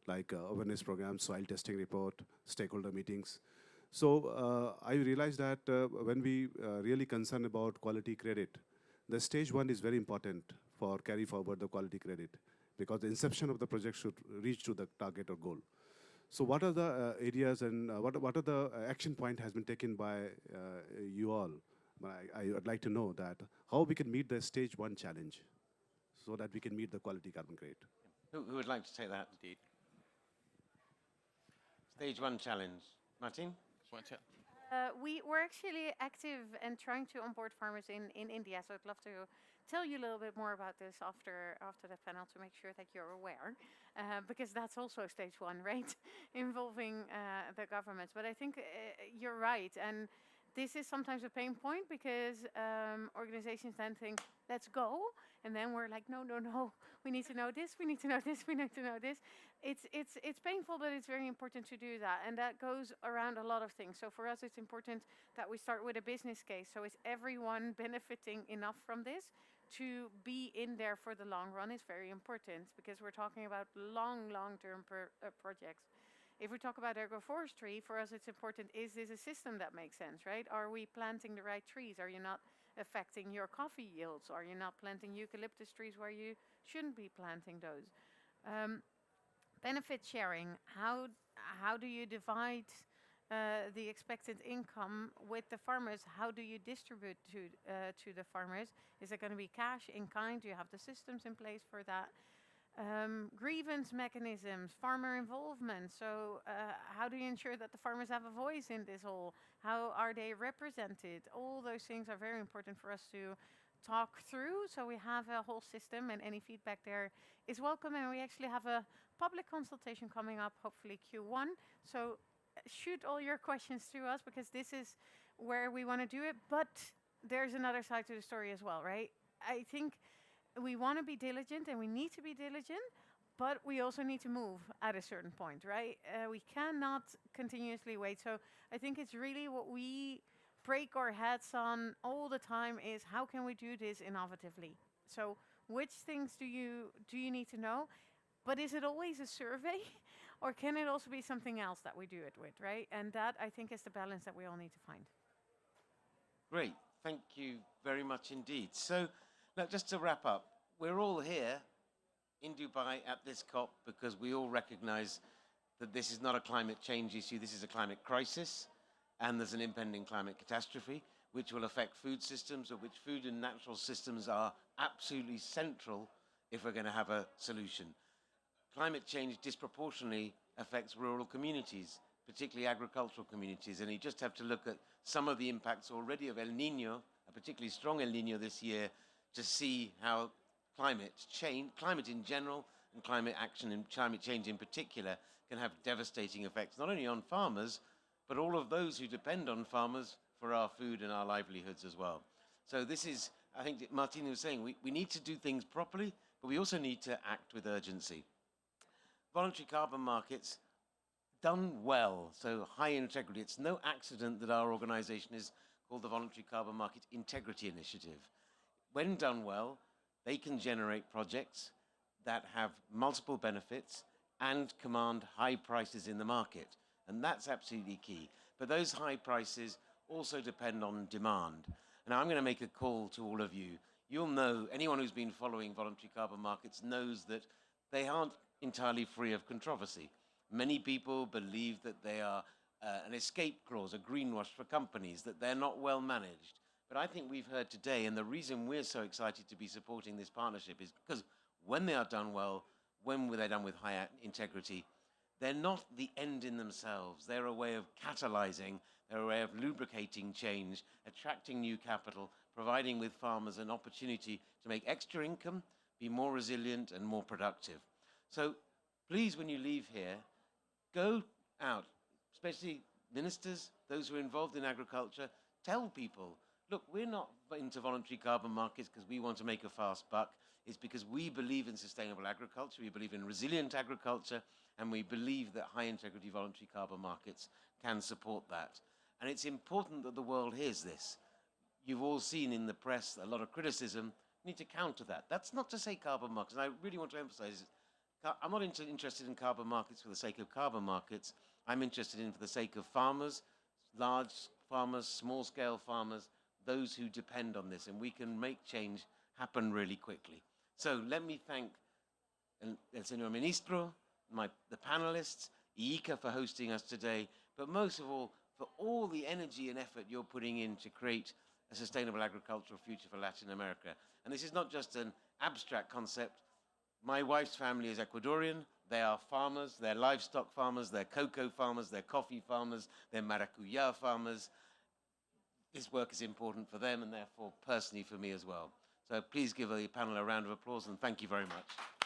like awareness programs, soil testing report, stakeholder meetings. So I realized that when we really concern about quality credit, the stage one is very important for carry forward the quality credit, because the inception of the project should reach to the target or goal. So what are the areas and what are the action point has been taken by you all? I would like to know that how we can meet the stage one challenge so that we can meet the quality carbon credit. who would like to take that? Indeed. Stage one challenge. Martin? One chat. We're actually active and trying to onboard farmers in India, so I'd love to tell you a little bit more about this after the panel to make sure that you're aware, because that's also stage one, right? Involving the governments. But I think you're right, and this is sometimes a pain point, because organizations then think, let's go, and then we're like, no, we need to know this, we need to know this, we need to know this. It's painful, but it's very important to do that, and that goes around a lot of things. So for us, it's important that we start with a business case. So is everyone benefiting enough from this to be in there for the long run? Is very important, because we're talking about long-term projects. If we talk about agroforestry, for us it's important, is this a system that makes sense, right? Are we planting the right trees? Are you not affecting your coffee yields? Are you not planting eucalyptus trees where you shouldn't be planting those? Benefit sharing, how do you divide the expected income with the farmers? How do you distribute to the farmers? Is it going to be cash, in kind? Do you have the systems in place for that? Grievance mechanisms, farmer involvement. So how do you ensure that the farmers have a voice in this whole? How are they represented? All those things are very important for us to talk through. So we have a whole system, and any feedback there is welcome. And we actually have a public consultation coming up, hopefully Q1. So shoot all your questions to us, because this is where we want to do it. But there's another side to the story as well, right? I think we want to be diligent, and we need to be diligent, but we also need to move at a certain point, right? We cannot continuously wait. So I think it's really what we break our heads on all the time is, how can we do this innovatively? So which things do you need to know? But is it always a survey, or can it also be something else that we do it with, right? And that, I think, is the balance that we all need to find. Great. Thank you very much indeed. So, now, just to wrap up, we're all here in Dubai at this COP because we all recognize that this is not a climate change issue, this is a climate crisis, and there's an impending climate catastrophe which will affect food systems, of which food and natural systems are absolutely central if we're going to have a solution. Climate change disproportionately affects rural communities, particularly agricultural communities, and you just have to look at some of the impacts already of El Nino, a particularly strong El Nino this year, to see how climate change, climate in general, and climate action and climate change in particular can have devastating effects, not only on farmers, but all of those who depend on farmers for our food and our livelihoods as well. So this is, I think Martina was saying, we need to do things properly, but we also need to act with urgency. Voluntary carbon markets, done well, so high integrity. It's no accident that our organization is called the Voluntary Carbon Market Integrity Initiative. When done well, they can generate projects that have multiple benefits and command high prices in the market. And that's absolutely key. But those high prices also depend on demand. And I'm going to make a call to all of you. You'll know, anyone who's been following voluntary carbon markets knows that they aren't entirely free of controversy. Many people believe that they are an escape clause, a greenwash for companies, that they're not well managed. But I think we've heard today, and the reason we're so excited to be supporting this partnership is because when they are done well, when they're done with high integrity, they're not the end in themselves. They're a way of catalyzing, they're a way of lubricating change, attracting new capital, providing with farmers an opportunity to make extra income, be more resilient and more productive. So please, when you leave here, go out, especially ministers, those who are involved in agriculture, tell people, look, we're not into voluntary carbon markets because we want to make a fast buck. It's because we believe in sustainable agriculture, we believe in resilient agriculture, and we believe that high-integrity voluntary carbon markets can support that. And it's important that the world hears this. You've all seen in the press a lot of criticism. We need to counter that. That's not to say carbon markets, and I really want to emphasize it. I'm not interested in carbon markets for the sake of carbon markets. I'm interested in for the sake of farmers, large farmers, small-scale farmers, those who depend on this, and we can make change happen really quickly. So let me thank el señor ministro, the panelists, IICA for hosting us today, but most of all, for all the energy and effort you're putting in to create a sustainable agricultural future for Latin America. And this is not just an abstract concept. My wife's family is Ecuadorian. They are farmers, they're livestock farmers, they're cocoa farmers, they're coffee farmers, they're maracuya farmers. This work is important for them and therefore personally for me as well. So please give the panel a round of applause and thank you very much.